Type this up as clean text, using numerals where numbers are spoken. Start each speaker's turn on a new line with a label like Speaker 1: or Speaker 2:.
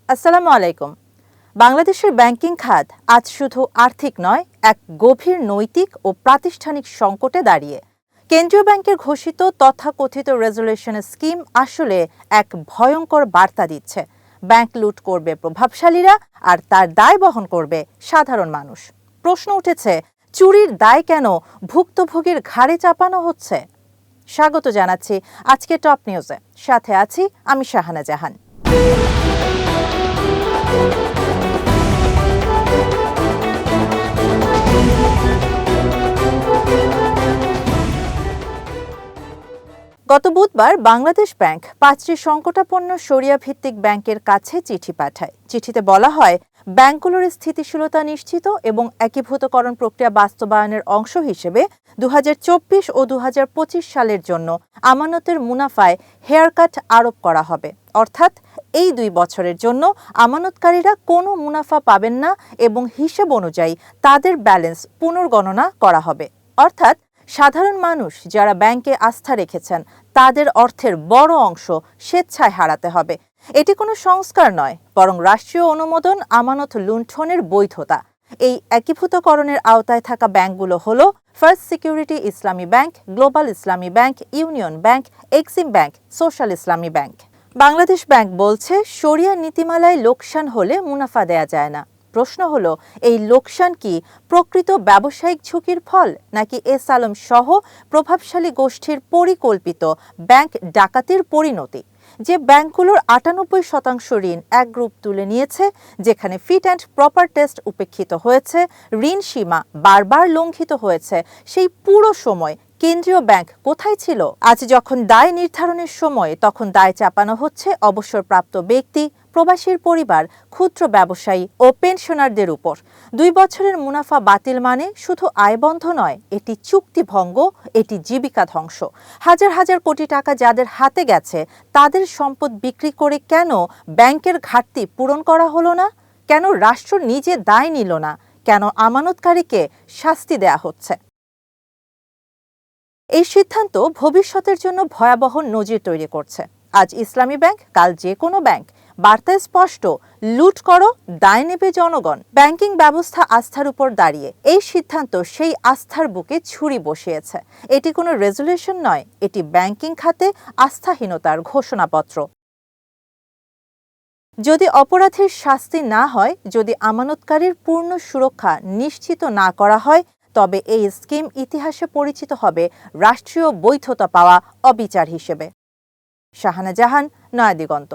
Speaker 1: আসসালামু আলাইকুম। বাংলাদেশের ব্যাংকিং খাত আজ শুধু আর্থিক নয়, এক গভীর নৈতিক ও প্রাতিষ্ঠানিক সংকটে দাঁড়িয়ে। কেন্দ্রীয় ব্যাংকের ঘোষিত তথাকথিত রেজুলেশন স্কিম আসলে এক ভয়ঙ্কর বার্তা দিচ্ছে। ব্যাংক লুট করবে প্রভাবশালীরা, আর তার দায় বহন করবে সাধারণ মানুষ। প্রশ্ন উঠেছে, চুরির দায় কেন ভুক্তভোগীর ঘাড়ে চাপানো হচ্ছে? স্বাগত জানাচ্ছি আজকে টপ নিউজে। সাথে আছি আমি শাহানা জাহান। গত বুধবার বাংলাদেশ ব্যাংক ৫টি সংকটাপন্ন শরিয়া ভিত্তিক ব্যাংকের কাছে চিঠি পাঠায়। চিঠিতে বলা হয়, ব্যাংকগুলোর স্থিতিশীলতা নিশ্চিত এবং একীভূতকরণ প্রক্রিয়া বাস্তবায়নের অংশ হিসেবে ২০২৪ ও ২০২৫ সালের জন্য আমানতের মুনাফায় হেয়ারকাট আরোপ করা হবে। অর্থাৎ এই ২ বছরের জন্য আমানতকারীরা কোনো মুনাফা পাবেন না এবং হিসেব অনুযায়ী তাদের ব্যালেন্স পুনর্গণনা করা হবে। অর্থাৎ সাধারণ মানুষ যারা ব্যাংকে আস্থা রেখেছেন, তাদের অর্থের বড় অংশ স্বেচ্ছায় হারাতে হবে। এটি কোনো সংস্কার নয়, বরং রাষ্ট্রীয় অনুমোদন আমানত লুণ্ঠনের বৈধতা। এই একীভূতকরণের আওতায় থাকা ব্যাংকগুলো হলো ফার্স্ট সিকিউরিটি ইসলামী ব্যাংক, গ্লোবাল ইসলামী bank, union bank, Exim bank, social ইসলামী ব্যাংক। বাংলাদেশ ব্যাংক বলছে, শরিয়া নীতিমালায় লোকসান হলে মুনাফা দেয়া যায় না। প্রশ্ন হলো, এই লোকসান কি প্রকৃত ব্যবসায়িক ঝুঁকির ফল, নাকি এস আলম সহ প্রভাবশালী গোষ্ঠীর পরিকল্পিত ব্যাংক ডাকাতির পরিণতি? যে ব্যাংকগুলোর ৯৮% ঋণ এক গ্রুপ তুলে নিয়েছে, যেখানে ফিট অ্যান্ড প্রপার টেস্ট উপেক্ষিত হয়েছে, ঋণ সীমা বারবার লঙ্ঘিত হয়েছে, সেই পুরো সময় কেন্দ্রীয় ব্যাংক কোথায় ছিল? আজ যখন দায় নির্ধারণের সময়, তখন দায় চাপানো হচ্ছে অবসরপ্রাপ্ত ব্যক্তি, প্রবাসীর পরিবার, ক্ষুদ্র ব্যবসায়ী ও পেনশনারদের উপর। ২ বছরের মুনাফা বাতিল মানে শুধু আয় বন্ধ নয়, এটি চুক্তিভঙ্গ, এটি জীবিকা ধ্বংস। হাজার হাজার কোটি টাকা যাদের হাতে গেছে, তাদের সম্পদ বিক্রি করে কেন ব্যাংকের ঘাটতি পূরণ করা হলো না? কেন রাষ্ট্র নিজে দায় নিল না? কেন আমানতকারীকে শাস্তি দেয়া হচ্ছে? এই সিদ্ধান্ত ভবিষ্যতের জন্য ভয়াবহ নজির তৈরি করছে। আজ ইসলামী ব্যাংক, কাল যে কোনো ব্যাংক। বার্তা স্পষ্ট, লুট করো, দায় নেবে জনগণ। ব্যাংকিং ব্যবস্থা আস্থার উপর দাঁড়িয়ে। এই সিদ্ধান্ত সেই আস্থার বুকে ছুরি বসিয়েছে। এটি কোনো রেজুলেশন নয়, এটি ব্যাংকিং খাতে আস্থাহীনতার ঘোষণাপত্র। যদি অপরাধীর শাস্তি না হয়, যদি আমানতকারীর পূর্ণ সুরক্ষা নিশ্চিত না করা হয়, তবে এই স্কিম ইতিহাসে পরিচিত হবে রাষ্ট্রীয় বৈধতা পাওয়া অবিচার হিসেবে। শাহানা জাহান, নয়াদিগন্ত।